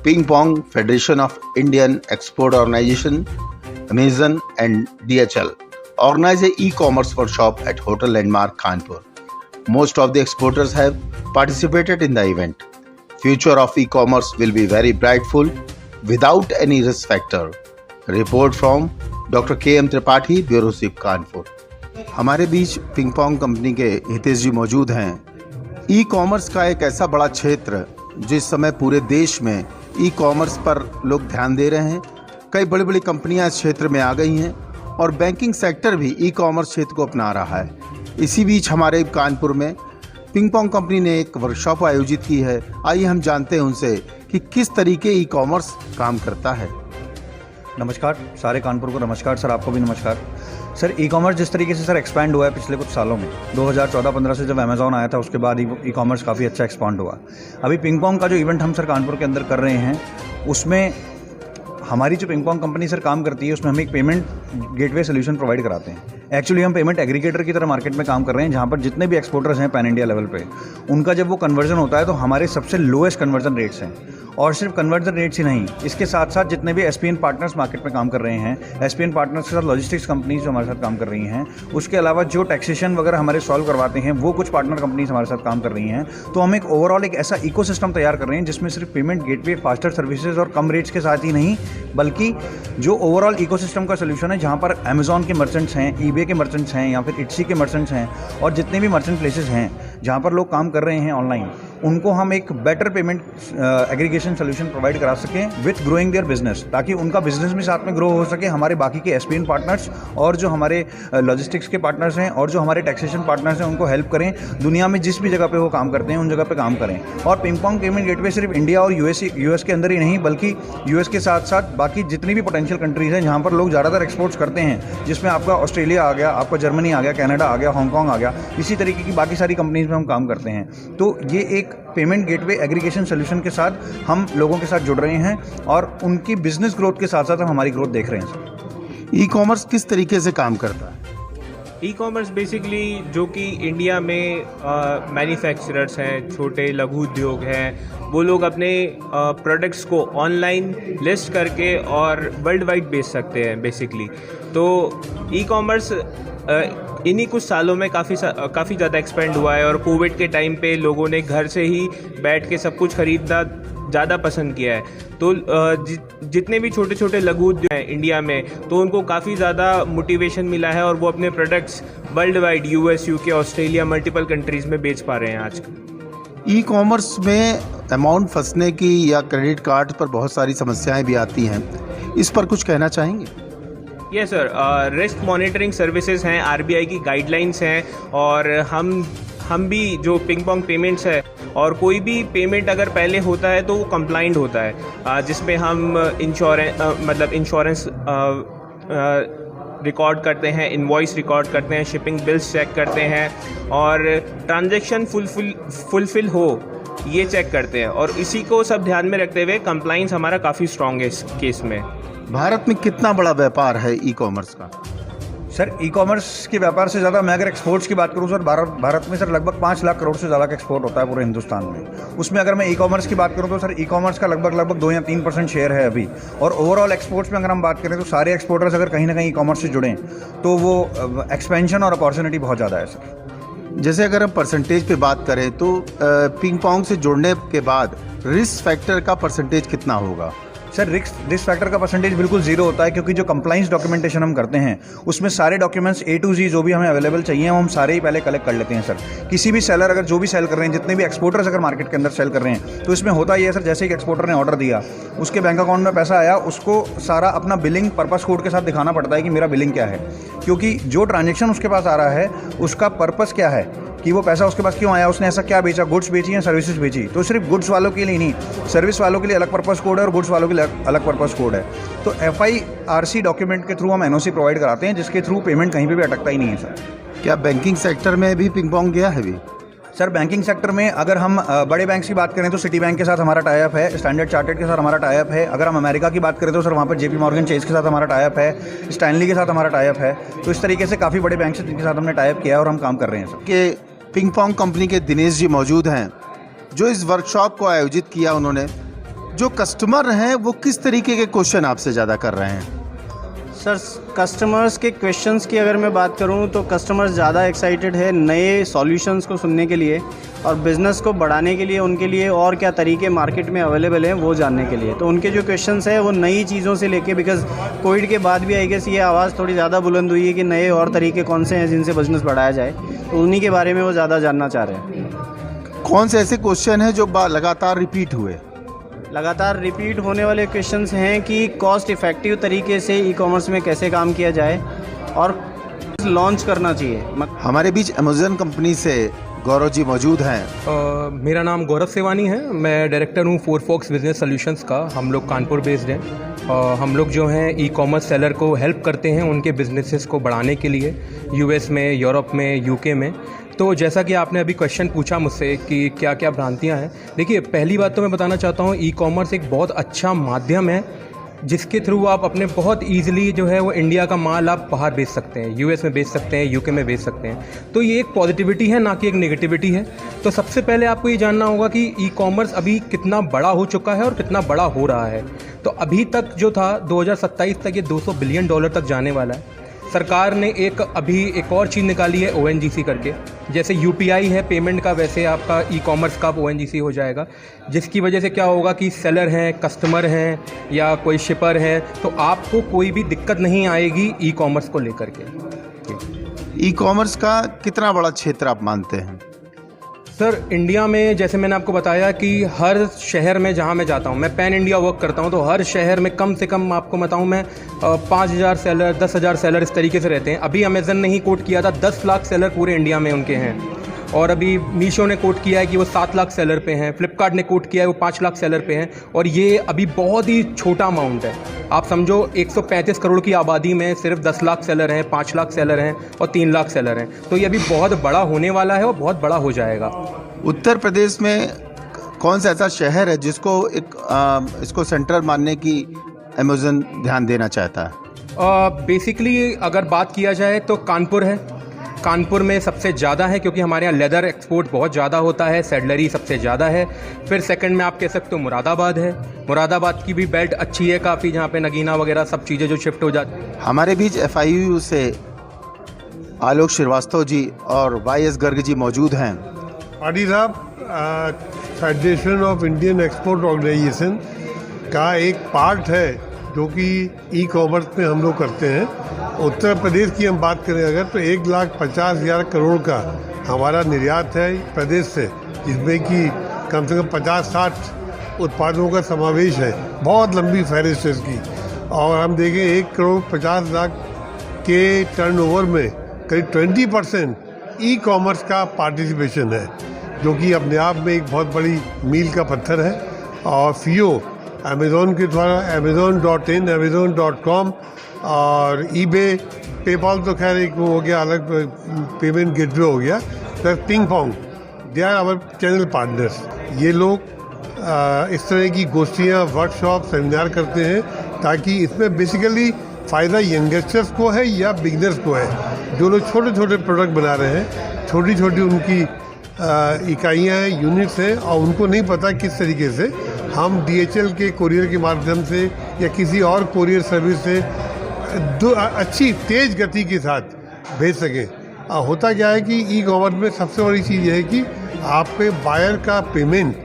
Ping Pong, Federation of Indian Export Organization, Amazon and DHL organize a e-commerce workshop at Hotel Landmark Kanpur. Most of the exporters have participated in the event. Future of e-commerce will be very brightful without any risk factor. Report from Dr. K.M. Tripathi, Bureau Chief Kanpur. हमारे बीच ping pong company के हितेश जी मौजूद हैं। E commerce का एक ऐसा बड़ा क्षेत्र जिस समय पूरे देश में ई कॉमर्स पर लोग ध्यान दे रहे हैं। कई बड़ी बड़ी कंपनियां इस क्षेत्र में आ गई हैं और बैंकिंग सेक्टर भी ई कॉमर्स क्षेत्र को अपना रहा है। इसी बीच हमारे कानपुर में पिंग पोंग कंपनी ने एक वर्कशॉप आयोजित की है। आइए हम जानते हैं उनसे कि किस तरीके ई कॉमर्स काम करता है। नमस्कार सारे कानपुर को नमस्कार सर, आपको भी नमस्कार सर। ई कॉमर्स जिस तरीके से सर एक्सपैंड हुआ है पिछले कुछ सालों में, 2014-15 से जब अमेज़ॉन आया था उसके बाद ई कॉमर्स काफ़ी अच्छा एक्सपांड हुआ। अभी पिंग पोंग का जो इवेंट हम सर कानपुर के अंदर कर रहे हैं, उसमें हमारी जो पिंग पोंग कंपनी सर काम करती है, उसमें हम एक पेमेंट गेटवे सोल्यूशन प्रोवाइड कराते हैं। एक्चुअली हम पेमेंट एग्रीगेटर की तरह मार्केट में काम कर रहे हैं, जहाँ पर जितने भी एक्सपोर्टर्स हैं पैन इंडिया लेवल पे, उनका जब वो कन्वर्जन होता है तो हमारे सबसे लोएस्ट कन्वर्जन रेट्स हैं। और सिर्फ कन्वर्जन रेट्स ही नहीं, इसके साथ साथ जितने भी एसपीएन पार्टनर्स मार्केट में काम कर रहे हैं, एसपीएन पार्टनर्स के साथ लॉजिस्टिक्स कंपनीज जो हमारे साथ काम कर रही हैं, उसके अलावा जो टैक्सेशन वगैरह हमारे सॉल्व करवाते हैं, वो कुछ पार्टनर कंपनीज हमारे साथ काम कर रही हैं। तो हम एक ओवरऑल एक ऐसा इकोसिस्टम तैयार कर रहे हैं जिसमें सिर्फ पेमेंट गेटवे, फास्टर सर्विसेज और कम रेट्स के साथ ही नहीं, बल्कि जो ओवरऑल इकोसिस्टम का सोल्यूशन है, जहाँ पर अमेज़ॉन के मर्चेंट्स हैं, ईबे के मर्चेंट्स हैं या फिर इट्सी के मर्चेंट्स हैं और जितने भी मर्चेंट प्लेसेस हैं जहाँ पर लोग काम कर रहे हैं ऑनलाइन, उनको हम एक better payment aggregation solution provide करा सकें विथ ग्रोइंग देयर बिजनेस, ताकि उनका बिजनेस भी साथ में ग्रो हो सके। हमारे बाकी के एसपीएन पार्टनर्स और जो हमारे लॉजिस्टिक्स के पार्टनर्स हैं और जो हमारे टैक्सेशन पार्टनर्स हैं, उनको हेल्प करें। दुनिया में जिस भी जगह पे वो काम करते हैं उन जगह पे काम करें। और पिंग पोंग पेमेंट गेटवे सिर्फ इंडिया और यूएस के अंदर ही नहीं, बल्कि यूएस के साथ साथ बाकी जितनी भी पोटेंशियल कंट्रीज़ हैं जहाँ पर लोग ज़्यादातर एक्सपोर्ट्स करते हैं, जिसमें आपका ऑस्ट्रेलिया आ गया, आपका जर्मनी आ गया, कनाडा आ गया, हांगकॉन्ग आ गया, इसी तरीके की बाकी सारी कंपनीज में हम काम करते हैं। तो ये एक पेमेंट गेटवे एग्रीगेशन सोल्यूशन के साथ हम लोगों के साथ जुड़ रहे हैं और उनकी बिजनेस ग्रोथ के साथ साथ हम हमारी ग्रोथ देख रहे हैं सर। ई कॉमर्स किस तरीके से काम करता है? ई कॉमर्स बेसिकली जो कि इंडिया में मैन्युफैक्चरर्स हैं, छोटे लघु उद्योग हैं, वो लोग अपने प्रोडक्ट्स को ऑनलाइन लिस्ट करके और वर्ल्ड वाइड बेच सकते हैं बेसिकली। तो ई कॉमर्स इन्हीं कुछ सालों में काफ़ी ज़्यादा एक्सपेंड हुआ है और कोविड के टाइम पे लोगों ने घर से ही बैठ के सब कुछ खरीदना ज़्यादा पसंद किया है। तो जितने भी छोटे छोटे लघु उद्योग हैं इंडिया में, तो उनको काफ़ी ज़्यादा मोटिवेशन मिला है और वो अपने products world wide US, UK, Australia, multiple countries में बेच पा रहे हैं आज। ई कॉमर्स में अमाउंट फंसने की या क्रेडिट कार्ड पर बहुत सारी समस्याएं भी आती हैं, इस पर कुछ कहना चाहेंगे? Yes sir, risk monitoring services हैं, आरबीआई की गाइडलाइंस हैं और हम भी जो पिंग पोंग पेमेंट्स है, और कोई भी पेमेंट अगर पहले होता है तो वो कंप्लाइंट होता है, जिसमें हम इंश्योरेंस रिकॉर्ड करते हैं, इनवॉइस रिकॉर्ड करते हैं, शिपिंग बिल्स चेक करते हैं और ट्रांजैक्शन फुलफिल हो ये चेक करते हैं। और इसी को सब ध्यान में रखते हुए कंप्लाइंस हमारा काफ़ी स्ट्रॉन्ग है इस केस में। भारत में कितना बड़ा व्यापार है ई कॉमर्स का? सर ई कॉमर्स के व्यापार से ज़्यादा मैं अगर एक्सपोर्ट्स की बात करूं सर, भारत में सर लगभग 5 लाख करोड़ से ज़्यादा का एक्सपोर्ट होता है पूरे हिंदुस्तान में। उसमें अगर मैं ई कॉमर्स की बात करूं तो सर ई कॉमर्स का लगभग 2 या 3% शेयर है अभी। और ओवरऑल एक्सपोर्ट्स में अगर हम बात करें तो सारे एक्सपोर्टर्स अगर कहीं ना कहीं ई कॉमर्स से जुड़ें तो वो एक्सपेंशन और अपॉर्चुनिटी बहुत ज़्यादा है सर। जैसे अगर हम परसेंटेज पे बात करें तो पिंग पोंग से जुड़ने के बाद रिस्क फैक्टर का परसेंटेज कितना होगा? सर रिस्क फैक्टर का परसेंटेज बिल्कुल जीरो होता है, क्योंकि जो कंप्लाइंस डॉक्यूमेंटेशन हम करते हैं उसमें सारे डॉक्यूमेंट्स A to Z जो भी हमें अवेलेबल चाहिए वो हम सारे ही पहले कलेक्ट कर लेते हैं सर। किसी भी सेलर अगर जो भी सेल कर रहे हैं, जितने भी एक्सपोर्टर्स अगर मार्केट के अंदर सेल कर रहे हैं, तो इसमें होता ही है सर, जैसे एक एक्सपोर्टर ने ऑर्डर दिया, उसके बैंक अकाउंट में पैसा आया, उसको सारा अपना बिलिंग पर्पस कोड के साथ दिखाना पड़ता है कि मेरा बिलिंग क्या है, क्योंकि जो ट्रांजेक्शन उसके पास आ रहा है उसका पर्पस क्या है, कि वो पैसा उसके पास क्यों आया, उसने ऐसा क्या बेचा, गुड्स बेची या सर्विसेज बेची। तो सिर्फ गुड्स वालों के लिए नहीं, सर्विस वालों के लिए अलग पर्पस कोड है और गुड्स वालों के लिए अलग पर्पस कोड है। तो FIRC डॉक्यूमेंट के थ्रू हम NOC प्रोवाइड कराते हैं, जिसके थ्रू पेमेंट कहीं पे भी अटकता ही नहीं है सर। क्या बैंकिंग सेक्टर में भी पिंग पोंग गया है अभी? सर बैंकिंग सेक्टर में अगर हम बड़े बैंक्स की बात करें तो सिटी बैंक के साथ हमारा टाई अप है, स्टैंडर्ड चार्टर्ड के साथ हमारा टाई अप है। अगर हम अमेरिका की बात करें तो सर वहाँ पर JP मॉर्गन चेज के साथ हमारा टाई अप है, स्टैनली के साथ हमारा टाई अप है। तो इस तरीके से काफ़ी बड़े बैंक से जिनके साथ हमने टाई अप किया है और हम काम कर रहे हैं सर। कि पिंग पोंग कंपनी के दिनेश जी मौजूद हैं जो इस वर्कशॉप को आयोजित किया। उन्होंने जो कस्टमर हैं वो किस तरीके के क्वेश्चन आपसे ज़्यादा कर रहे हैं? सर, कस्टमर्स के क्वेश्चंस की अगर मैं बात करूं तो कस्टमर्स ज़्यादा एक्साइटेड है नए सॉल्यूशंस को सुनने के लिए और बिज़नेस को बढ़ाने के लिए, उनके लिए और क्या तरीके मार्केट में अवेलेबल हैं वो जानने के लिए। तो उनके जो क्वेश्चंस हैं वो नई चीज़ों से लेके, बिकॉज कोविड के बाद भी आई गेस ये आवाज़ थोड़ी ज़्यादा बुलंद हुई है कि नए और तरीके कौन से हैं जिनसे बिज़नेस बढ़ाया जाए, तो उन्हीं के बारे में वो ज़्यादा जानना चाह रहे हैं। कौन से ऐसे क्वेश्चन हैं जो लगातार रिपीट हुए? लगातार रिपीट होने वाले क्वेश्चंस हैं कि कॉस्ट इफ़ेक्टिव तरीके से ई कॉमर्स में कैसे काम किया जाए और लॉन्च करना चाहिए। हमारे बीच अमेज़न कंपनी से गौरव जी मौजूद हैं। मेरा नाम गौरव सेवानी है, मैं डायरेक्टर हूँ फोरफॉक्स बिजनेस सॉल्यूशंस का। हम लोग कानपुर बेस्ड हैं। हम लोग जो हैं ई कॉमर्स सेलर को हेल्प करते हैं उनके बिजनेसेस को बढ़ाने के लिए, यूएस में, यूरोप में, यूके में। तो जैसा कि आपने अभी क्वेश्चन पूछा मुझसे कि क्या क्या भ्रांतियाँ हैं, देखिए पहली बात तो मैं बताना चाहता हूँ, ई कॉमर्स एक बहुत अच्छा माध्यम है जिसके थ्रू आप अपने बहुत ईजिली जो है वो इंडिया का माल आप बाहर बेच सकते हैं, यूएस में बेच सकते हैं, यूके में बेच सकते हैं। तो ये एक पॉजिटिविटी है, ना कि एक नेगेटिविटी है। तो सबसे पहले आपको ये जानना होगा कि ई कॉमर्स अभी कितना बड़ा हो चुका है और कितना बड़ा हो रहा है। तो अभी तक जो था 2027 तक ये $200 बिलियन तक जाने वाला है। सरकार ने अभी एक और चीज़ निकाली है ONGC करके, जैसे UPI है पेमेंट का, वैसे आपका ई कॉमर्स का ONGC हो जाएगा, जिसकी वजह से क्या होगा कि सेलर हैं, कस्टमर हैं या कोई शिपर है, तो आपको कोई भी दिक्कत नहीं आएगी ई कॉमर्स को लेकर के। ई कॉमर्स का कितना बड़ा क्षेत्र आप मानते हैं? सर, इंडिया में जैसे मैंने आपको बताया कि हर शहर में जहाँ मैं जाता हूँ, मैं पैन इंडिया वर्क करता हूँ, तो हर शहर में कम से कम आपको बताऊँ मैं 5,000 सेलर, 10,000 सेलर इस तरीके से रहते हैं। अभी अमेज़न ने ही कोट किया था 10 लाख सेलर पूरे इंडिया में उनके हैं, और अभी मीशो ने कोट किया है कि वो 7 लाख सेलर पे हैं, फ्लिपकार्ट ने कोट किया है वो 5 लाख सेलर पे हैं, और ये अभी बहुत ही छोटा अमाउंट है। आप समझो 135 करोड़ की आबादी में सिर्फ 10 लाख सेलर हैं, 5 लाख सेलर हैं और 3 लाख सेलर हैं। तो ये अभी बहुत बड़ा होने वाला है और बहुत बड़ा हो जाएगा। उत्तर प्रदेश में कौन सा ऐसा शहर है जिसको इसको सेंटर मानने की अमेज़न ध्यान देना चाहता है? बेसिकली अगर बात किया जाए तो कानपुर है। कानपुर में सबसे ज़्यादा है क्योंकि हमारे यहाँ लेदर एक्सपोर्ट बहुत ज़्यादा होता है, सैडलरी सबसे ज़्यादा है। फिर सेकंड में आप कह सकते हो मुरादाबाद है। मुरादाबाद की भी बेल्ट अच्छी है काफ़ी, जहाँ पे नगीना वगैरह सब चीज़ें जो शिफ्ट हो जाती हैं। हमारे बीच FIU से आलोक श्रीवास्तव जी और YS गर्ग जी मौजूद हैं। पाटिल साहब, federation of Indian export organisation का एक पार्ट है जो कि ई कॉमर्स में हम लोग करते हैं। उत्तर प्रदेश की हम बात करें अगर तो 1,50,000 करोड़ का हमारा निर्यात है प्रदेश से, जिसमें कि कम से कम 50-60 उत्पादों का समावेश है। बहुत लंबी फहरिस्त है इसकी। और हम देखें 1,50,00,000 के टर्नओवर में करीब 20% ई कॉमर्स का पार्टिसिपेशन है, जो कि अपने आप में एक बहुत बड़ी मील का पत्थर है। और FIO अमेज़ॉन के द्वारा amazon.in, amazon.com और eBay, पेपाल तो खैर एक वो हो गया, अलग पेमेंट गेटवे हो गया, plus Ping Pong, they are our channel partners. ये लोग इस तरह की गोष्ठियाँ, वर्कशॉप, सेमिनार करते हैं ताकि इसमें बेसिकली फ़ायदा यंगस्टर्स को है या बिगनर्स को है। जो लोग छोटे छोटे प्रोडक्ट बना रहे हैं, छोटी छोटी उनकी इकाइयाँ हैं, यूनिट्स हैं, और उनको नहीं पता किस तरीके से हम DHL के कोरियर के माध्यम से या किसी और कोरियर सर्विस से अच्छी तेज़ गति के साथ भेज सकें। होता क्या है कि ई कॉमर्स में सबसे बड़ी चीज़ यह है कि आप पे बायर का पेमेंट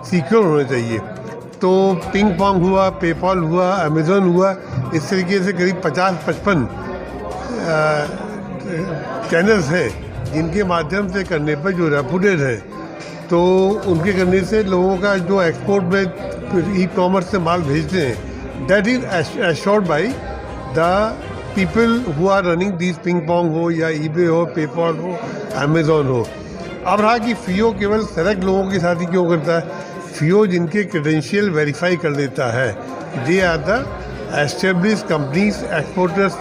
सिक्योर होना चाहिए। तो पिंग पोंग हुआ, पेपाल हुआ, अमेज़ॉन हुआ, इस तरीके से करीब 50-55 चैनल्स हैं जिनके माध्यम से करने पर जो रेपुटेड है, तो उनके करने से लोगों का जो एक्सपोर्ट में ई कॉमर्स से माल भेजते हैं, that is assured by the people who are running this Ping Pong हो या eBay हो, पेपाल हो, अमेज़ॉन हो। अब रहा कि FIO केवल सेलेक्ट लोगों के साथ ही क्यों करता है? FIO जिनके क्रेडेंशियल वेरीफाई कर देता है, they are the establish companies, exporters,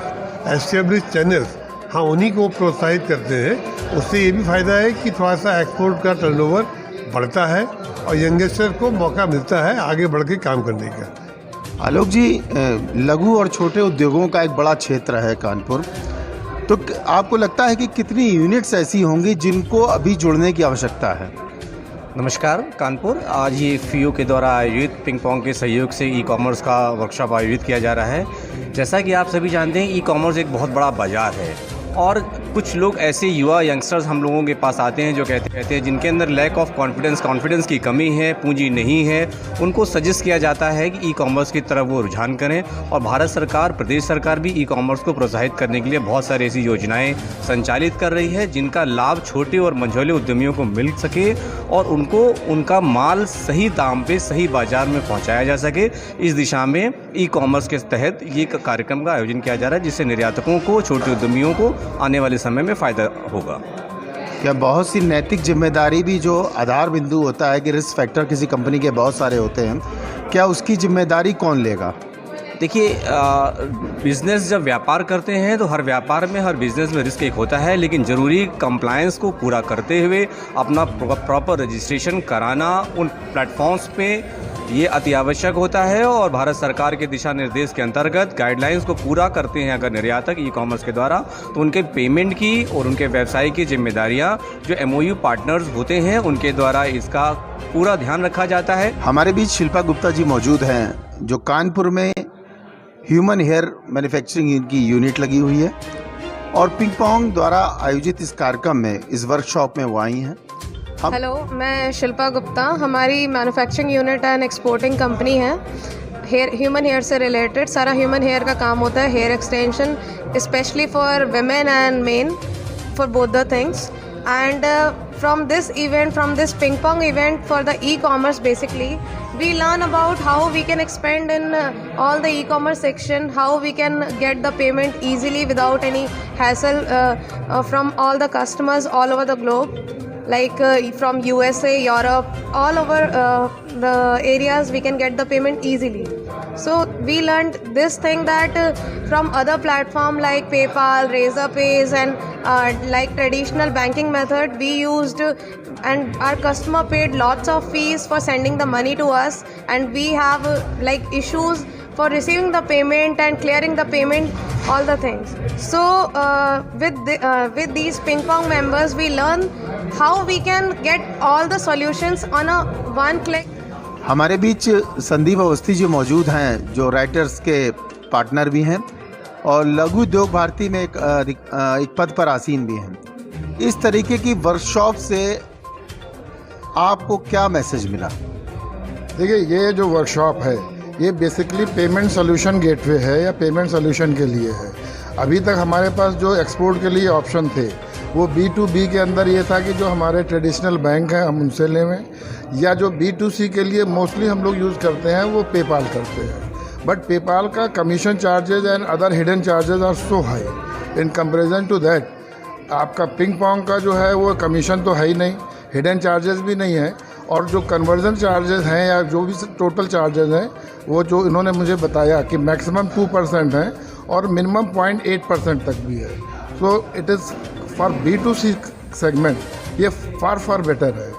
establish channels, हाँ उन्हीं को प्रोत्साहित करते हैं। उससे ये भी फ़ायदा है कि थोड़ा सा एक्सपोर्ट का टर्नओवर बढ़ता है और यंगस्टर को मौका मिलता है आगे बढ़ के काम करने का। आलोक जी, लघु और छोटे उद्योगों का एक बड़ा क्षेत्र है कानपुर, तो आपको लगता है कि कितनी यूनिट्स ऐसी होंगी जिनको अभी जुड़ने की आवश्यकता है? नमस्कार कानपुर। आज ये FIO के द्वारा आयोजित पिंग पोंग के सहयोग से ई कॉमर्स का वर्कशॉप आयोजित किया जा रहा है। जैसा कि आप सभी जानते हैं, ई कॉमर्स एक बहुत बड़ा बाज़ार है और कुछ लोग ऐसे युवा यंगस्टर्स हम लोगों के पास आते हैं जो कहते हैं जिनके अंदर लैक ऑफ कॉन्फिडेंस की कमी है, पूंजी नहीं है। उनको सजेस्ट किया जाता है कि ई कॉमर्स की तरफ वो रुझान करें और भारत सरकार, प्रदेश सरकार भी ई कॉमर्स को प्रोत्साहित करने के लिए बहुत सारी ऐसी योजनाएं संचालित कर रही है जिनका लाभ छोटे और मझोले उद्यमियों को मिल सके और उनको उनका माल सही दाम पे सही बाज़ार में पहुंचाया जा सके। इस दिशा में ई कॉमर्स के तहत ये कार्यक्रम का आयोजन किया जा रहा है जिससे निर्यातकों को, छोटे उद्यमियों को आने वाले समय में फ़ायदा होगा। क्या बहुत सी नैतिक जिम्मेदारी भी जो आधार बिंदु होता है कि रिस्क फैक्टर किसी कंपनी के बहुत सारे होते हैं, क्या उसकी जिम्मेदारी कौन लेगा? देखिए, बिज़नेस जब व्यापार करते हैं तो हर व्यापार में, हर बिज़नेस में रिस्क एक होता है, लेकिन ज़रूरी कंप्लायंस को पूरा करते हुए अपना प्रॉपर रजिस्ट्रेशन कराना उन प्लेटफॉर्म्स पे ये अति आवश्यक होता है। और भारत सरकार के दिशा निर्देश के अंतर्गत गाइडलाइंस को पूरा करते हैं अगर निर्यातक ई कॉमर्स के द्वारा, तो उनके पेमेंट की और उनके व्यवसाय की जिम्मेदारियां जो MOU पार्टनर्स होते हैं उनके द्वारा इसका पूरा ध्यान रखा जाता है। हमारे बीच शिल्पा गुप्ता जी मौजूद हैं जो कानपुर में ह्यूमन हेयर मैन्युफैक्चरिंग की यूनिट लगी हुई है और पिंग पोंग द्वारा आयोजित इस कार्यक्रम में, इस वर्कशॉप में वो आई हैं। हेलो, मैं शिल्पा गुप्ता। हमारी manufacturing unit and exporting company है। ह्यूमन हेयर से रिलेटेड सारा ह्यूमन हेयर का काम होता है, hair extension specially for women and men, for both the things. And from this event, from this ping pong event for the e-commerce, basically we learn about how we can expand in all the e-commerce section, how we can get the payment easily without any hassle from all the customers all over the globe, like from USA, Europe, all over the areas we can get the payment easily. So we learned this thing that from other platform like PayPal, Razorpay and like traditional banking method we used, and our customer paid lots of fees for sending the money to us, and we have like issues for receiving the payment and clearing the payment, all the things. So with these ping pong members we learn how we can get all the solutions on a one click. हमारे बीच संदीप अवस्थी जी मौजूद हैं जो writers के partner भी हैं और लघु उद्योग भारती में एक पद पर आसीन भी हैं। इस तरीके की वर्कशॉप से आपको क्या मैसेज मिला? देखिए, ये जो वर्कशॉप है ये बेसिकली पेमेंट सोल्यूशन गेटवे है या पेमेंट सोल्यूशन के लिए है। अभी तक हमारे पास जो एक्सपोर्ट के लिए ऑप्शन थे वो B2B के अंदर ये था कि जो हमारे ट्रेडिशनल बैंक हैं हम उनसे लेवें, या जो B2C के लिए मोस्टली हम लोग यूज़ करते हैं वो पेपाल करते हैं। बट पेपाल का commission charges and other hidden charges are so high in comparison to that. आपका पिंग पोंग का जो है वो कमीशन तो है ही नहीं, हिडन चार्जेस भी नहीं है, और जो कन्वर्जन चार्जेस हैं या जो भी टोटल चार्जेस हैं वो जो इन्होंने मुझे बताया कि मैक्सिमम 2% हैं और मिनिमम 0.8% तक भी है। So it is for B2C segment ये फार बेटर है।